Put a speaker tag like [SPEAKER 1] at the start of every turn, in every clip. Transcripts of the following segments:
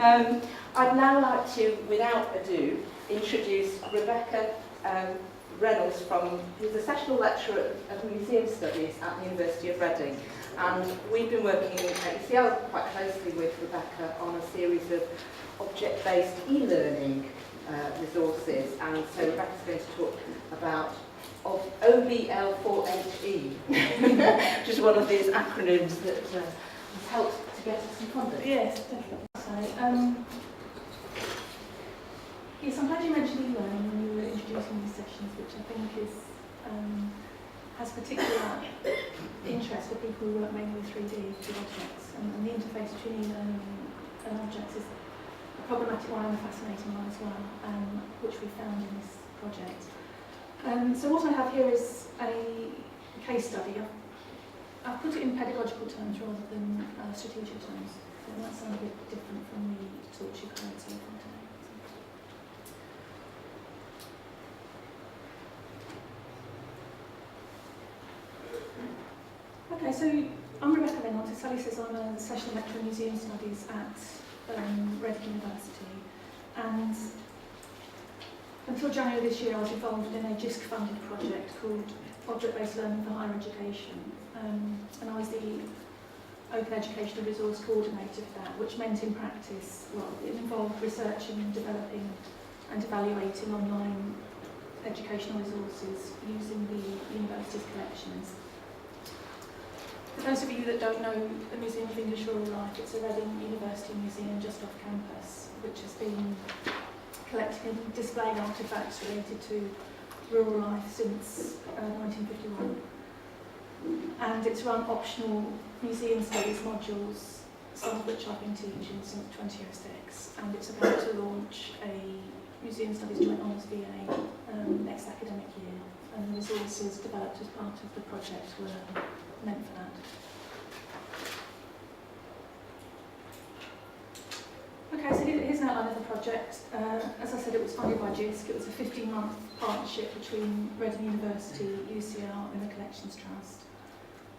[SPEAKER 1] I'd now like to, without ado, introduce Rebecca Reynolds, who's a sessional lecturer of Museum Studies at the University of Reading. And we've been working at UCL quite closely with Rebecca on a series of object-based e-learning resources. And so Rebecca's going to talk about OBL4HE, which is one of these acronyms that has helped to get us some funding.
[SPEAKER 2] Yes, definitely. So, yes, I'm glad you mentioned e-learning when you were introducing these sessions, which I think is has particular interest for people who work mainly with 3D with objects, and the interface between e-learning and objects is a problematic one and a fascinating one as well, which we found in this project. So what I have here is a case study. I've put it in pedagogical terms rather than strategic terms. It might sound a bit different from the talks you've heard so far today. Okay, so I'm Rebecca Reynolds. As Sally says, I'm a sessional lecturer in museum studies at Reading University. And until January this year, I was involved in a JISC-funded project called Object-Based Learning for Higher Education. And I was the Open Educational Resource Coordinator for that, which meant in practice, well, it involved researching, developing and evaluating online educational resources using the university's collections. For those of you that don't know the Museum of English Rural Life, it's a Reading University museum just off campus, which has been collecting and displaying artefacts related to rural life since 1951. And it's run optional museum studies modules, some of which I've been teaching since 2006, and it's about to launch a Museum Studies Joint Honours BA next academic year, and the resources developed as part of the project were meant for that. Okay, so here's an outline of the project. As I said, it was funded by JISC. It was a 15-month partnership between Reading University, UCL and the Collections Trust.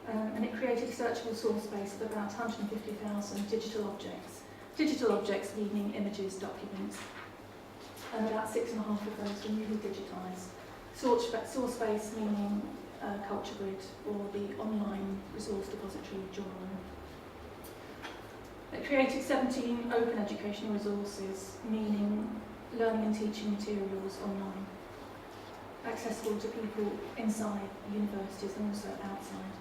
[SPEAKER 2] And it created a searchable source base of about 150,000 digital objects. Digital objects meaning images, documents. And about 6.5 of those were newly digitised. Source base meaning Culture Grid or the online resource depository journal. It created 17 open educational resources, meaning learning and teaching materials online, accessible to people inside universities and also outside.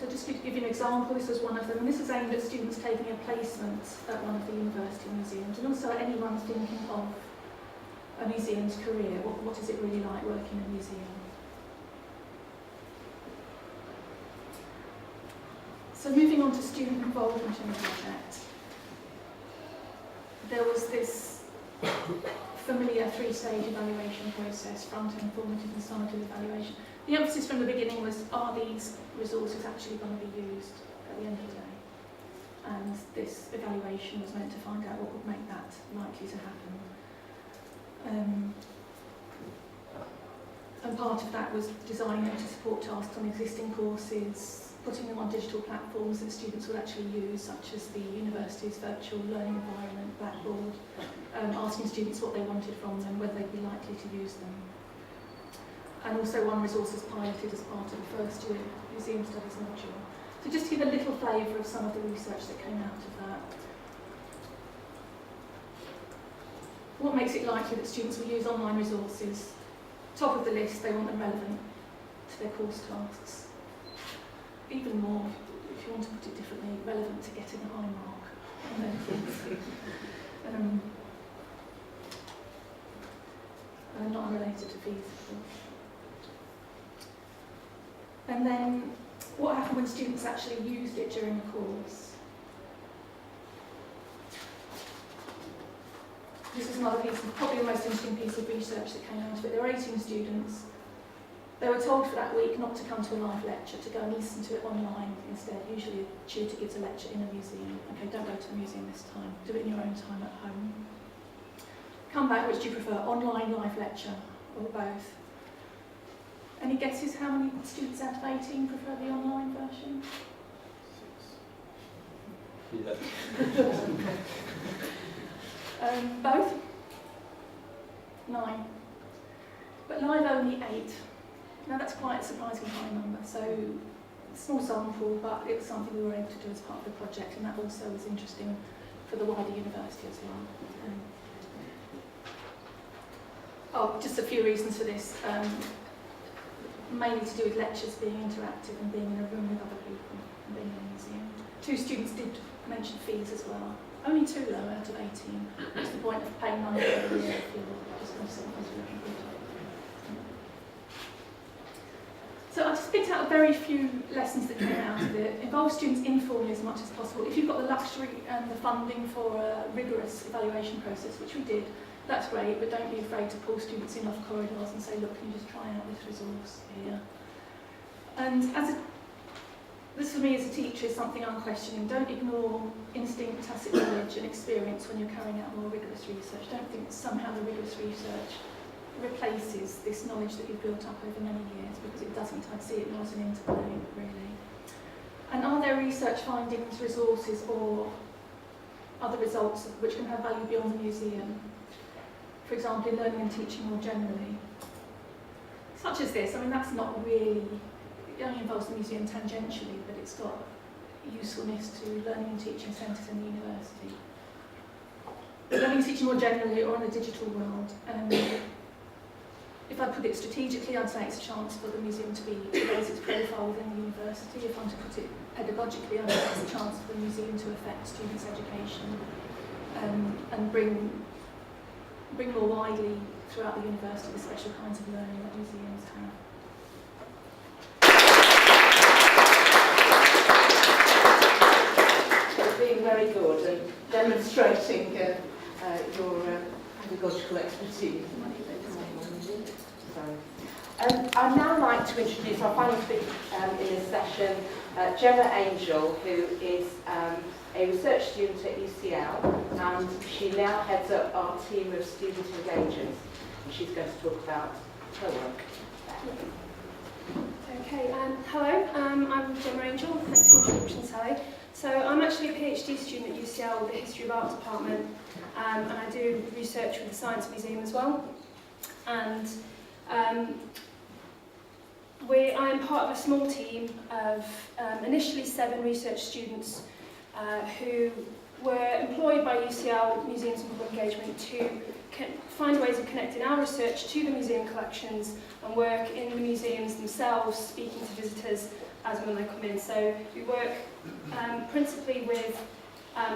[SPEAKER 2] So just to give you an example, this was one of them, and this is aimed at students taking a placement at one of the university museums, and also anyone thinking of a museum's career. What is it really like working in a museum? So moving on to student involvement in the project, there was this familiar three-stage evaluation process: front-end, formative and summative evaluation. The emphasis from the beginning was, are these resources actually going to be used at the end of the day? And this evaluation was meant to find out what would make that likely to happen. And part of that was designing them to support tasks on existing courses, putting them on digital platforms that students would actually use, such as the university's virtual learning environment, Blackboard, asking students what they wanted from them, whether they'd be likely to use them. And also one resource was piloted as part of the first year Museum Studies module. So just to give a little flavour of some of the research that came out of that. What makes it likely that students will use online resources? Top of the list, they want them relevant to their course tasks. Even more, if you want to put it differently, relevant to getting a high mark. Not unrelated to fees, of course. And then, what happened when students actually used it during the course? This is another piece, probably the most interesting piece of research that came out of it. There were 18 students. They were told for that week not to come to a live lecture, to go and listen to it online instead. Usually a tutor gives a lecture in a museum. Okay, don't go to the museum this time. Do it in your own time at home. Come back, which do you prefer, online, live lecture, or both? Any guesses how many students out of 18 prefer the online version?
[SPEAKER 3] 6.
[SPEAKER 2] Both? 9. But live only 8. Now that's quite a surprisingly high number. So small sample, but it was something we were able to do as part of the project, and that also was interesting for the wider university as well. Just a few reasons for this. Mainly to do with lectures being interactive and being in a room with other people and being in a museum. 2 students did mention fees as well. Only 2 though out of 18. What's the point of paying money every year if you're just going to sit on a computer? So I just picked out very few lessons that came out of it. Involve students informally as much as possible. If you've got the luxury and the funding for a rigorous evaluation process, which we did, that's great, but don't be afraid to pull students in off corridors and say, look, can you just try out this resource here? And this for me as a teacher is something I'm questioning. Don't ignore instinct, tacit knowledge and experience when you're carrying out more rigorous research. Don't think that somehow the rigorous research replaces this knowledge that you've built up over many years, because it doesn't. I'd see it more as an interplay, really. And are there research findings, resources, or other results which can have value beyond the museum? For example, in learning and teaching more generally. Such as this, I mean, that's not really, it only involves the museum tangentially, but it's got usefulness to learning and teaching centres in the university. Learning and teaching more generally, or in the digital world. If I put it strategically, I'd say it's a chance for the museum to raise its profile within the university. If I'm to put it pedagogically, I'd say it's a chance for the museum to affect students' education and bring more widely throughout the university the special kinds of learning that museums have.
[SPEAKER 1] Being very good and demonstrating your pedagogical expertise. I'd now like to introduce our final speaker in this session, Gemma Angel, who is a research student at UCL, and she now heads up our team of student engagers, and she's going to talk about her work.
[SPEAKER 3] Okay, hello, I'm Gemma Angel, thanks for the introduction, Sally. So I'm actually a PhD student at UCL with the History of Art department, and I do research with the Science Museum as well. And I'm part of a small team of initially 7 research students who were employed by UCL Museums and Public Engagement to find ways of connecting our research to the museum collections and work in the museums themselves, speaking to visitors as and when they come in. So we work principally with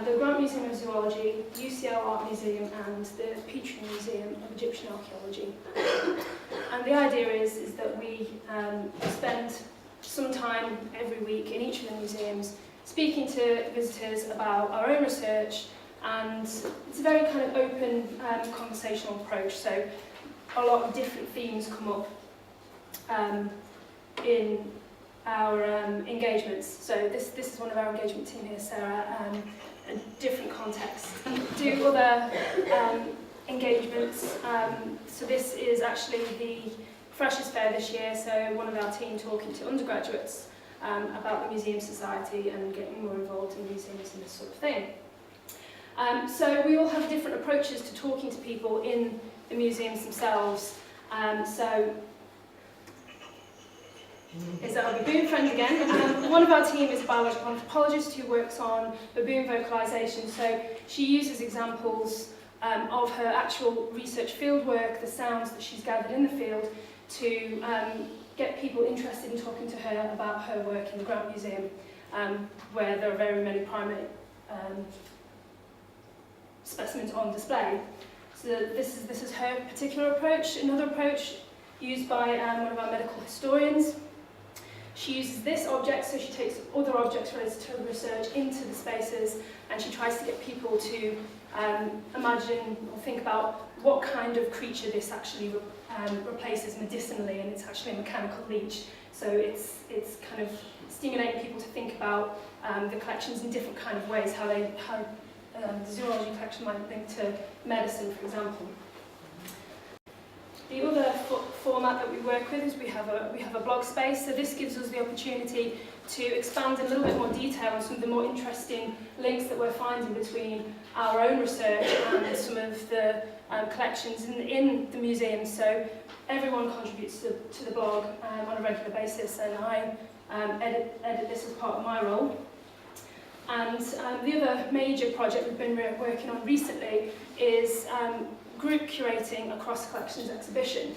[SPEAKER 3] the Grant Museum of Zoology, UCL Art Museum and the Petrie Museum of Egyptian Archaeology. And the idea is that we spend some time every week in each of the museums speaking to visitors about our own research, and it's a very kind of open conversational approach, so a lot of different themes come up in our engagements. So this is one of our engagement team here, Sarah, in different contexts. We do other engagements, so this is actually the Freshers' Fair this year, so one of our team talking to undergraduates about the Museum Society and getting more involved in museums and this sort of thing. So we all have different approaches to talking to people in the museums themselves. So is our baboon friend again. One of our team is a biological anthropologist who works on baboon vocalization. So she uses examples of her actual research field work, the sounds that she's gathered in the field, to get people interested in talking to her about her work in the Grant Museum, where there are very many primate specimens on display. So this is her particular approach. Another approach used by one of our medical historians. She uses this object, so she takes other objects related to her research into the spaces, and she tries to get people to imagine or think about what kind of creature this actually replaces medicinally, and it's actually a mechanical leech. So it's kind of stimulating people to think about the collections in different kind of ways, how the zoology collection might link to medicine, for example. The other format that we work with is we have a blog space, so this gives us the opportunity to expand in a little bit more detail on some of the more interesting links that we're finding between our own research and some of the collections in the museum. So everyone contributes to the blog on a regular basis, and I edit this as part of my role. And the other major project we've been working on recently is group curating a cross-collections exhibition.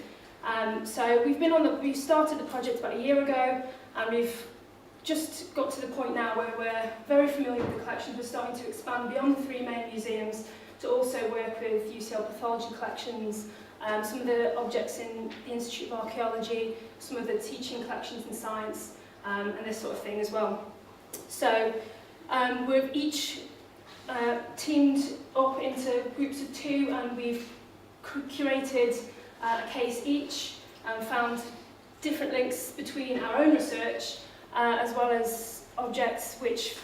[SPEAKER 3] So we started the project about a year ago, and we've just got to the point now where we're very familiar with the collections. We're starting to expand beyond the 3 main museums to also work with UCL pathology collections, some of the objects in the Institute of Archaeology, some of the teaching collections in science, and this sort of thing as well. So we've each teamed up into groups of 2, and we've curated a case each and found different links between our own research as well as objects which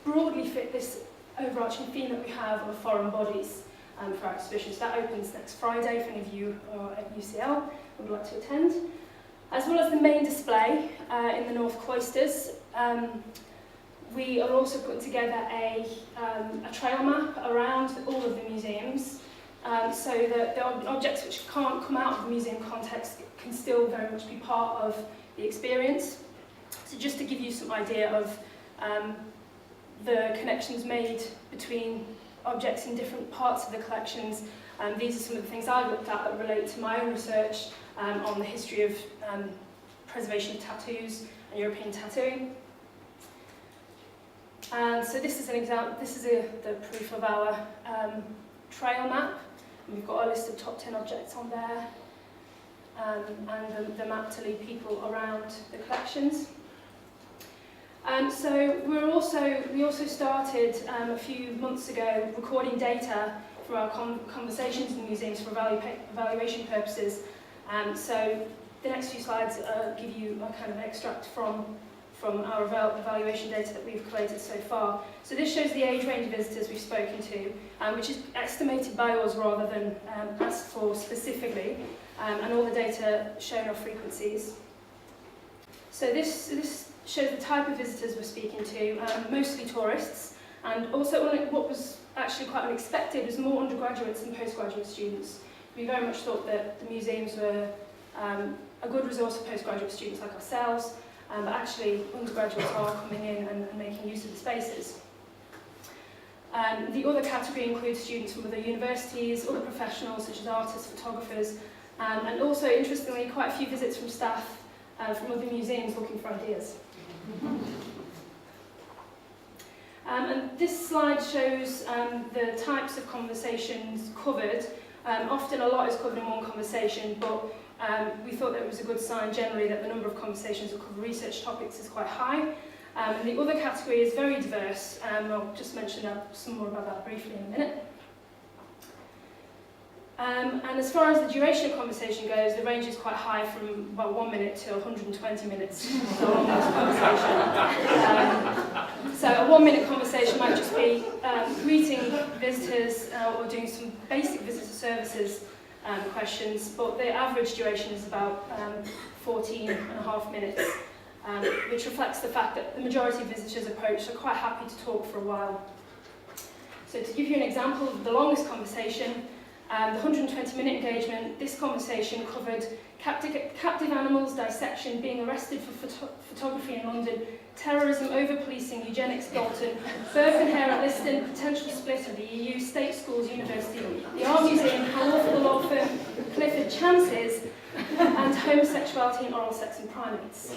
[SPEAKER 3] broadly fit this overarching theme that we have of foreign bodies for our exhibition. So that opens next Friday if any of you are at UCL and would like to attend. As well as the main display in the North Cloisters, we are also putting together a trail map around all of the museums, so that the objects which can't come out of the museum context can still very much be part of the experience. So just to give you some idea of the connections made between objects in different parts of the collections, these are some of the things I've looked at that relate to my own research on the history of preservation of tattoos and European tattooing. And so this is an example. This is the proof of our trail map. And we've got a list of top 10 objects on there, and the map to lead people around the collections. So we also started a few months ago recording data for our conversations in the museums for evaluation purposes. So the next few slides give you a kind of extract from our evaluation data that we've collated so far. So this shows the age range of visitors we've spoken to, which is estimated by us rather than asked for specifically, and all the data shown are frequencies. So this shows the type of visitors we're speaking to, mostly tourists, and also what was actually quite unexpected was more undergraduates and postgraduate students. We very much thought that the museums were a good resource for postgraduate students like ourselves, but actually undergraduates are coming in and making use of the spaces. The other category includes students from other universities, other professionals such as artists, photographers, and also, interestingly, quite a few visits from staff from other museums looking for ideas. And this slide shows the types of conversations covered. Often a lot is covered in one conversation, but we thought that it was a good sign generally that the number of conversations that cover research topics is quite high. And the other category is very diverse. I'll just mention some more about that briefly in a minute. And as far as the duration of conversation goes, the range is quite high, from about 1 minute to 120 minutes. So long this conversation. So a 1 minute conversation might just be greeting visitors or doing some basic visitor services questions, but the average duration is about 14.5 minutes, which reflects the fact that the majority of visitors approached are quite happy to talk for a while. So to give you an example of the longest conversation, the 120-minute engagement, this conversation covered captive animals, dissection, being arrested for photography in London, terrorism, over-policing, eugenics, Bolton, birth and hair at Liston, potential split of the EU, state schools, university, the Art Museum, how awful the law firm, Clifford Chances, and homosexuality and oral sex in primates. So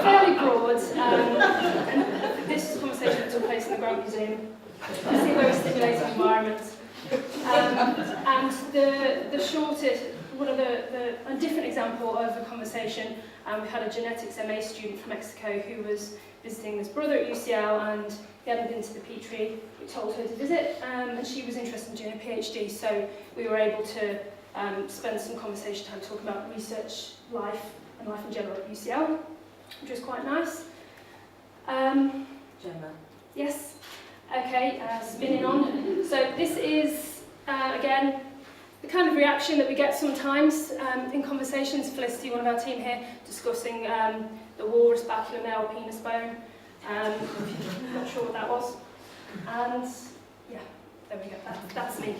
[SPEAKER 3] fairly broad, and this conversation that took place in the Grant Museum. It's a very stimulating environment. And the shortest, a different example of a conversation, we had a genetics MA student from Mexico who was visiting his brother at UCL, and he hadn't been to the Petrie. We told her to visit, and she was interested in doing a PhD, so we were able to spend some conversation time talking about research, life, and life in general at UCL, which was quite nice.
[SPEAKER 1] Gemma.
[SPEAKER 3] Yes. Okay, spinning on. So this is, again, the kind of reaction that we get sometimes in conversations. Felicity, one of our team here, discussing the walrus baculum male penis bone. I'm not sure what that was. And yeah, there we go. That's me.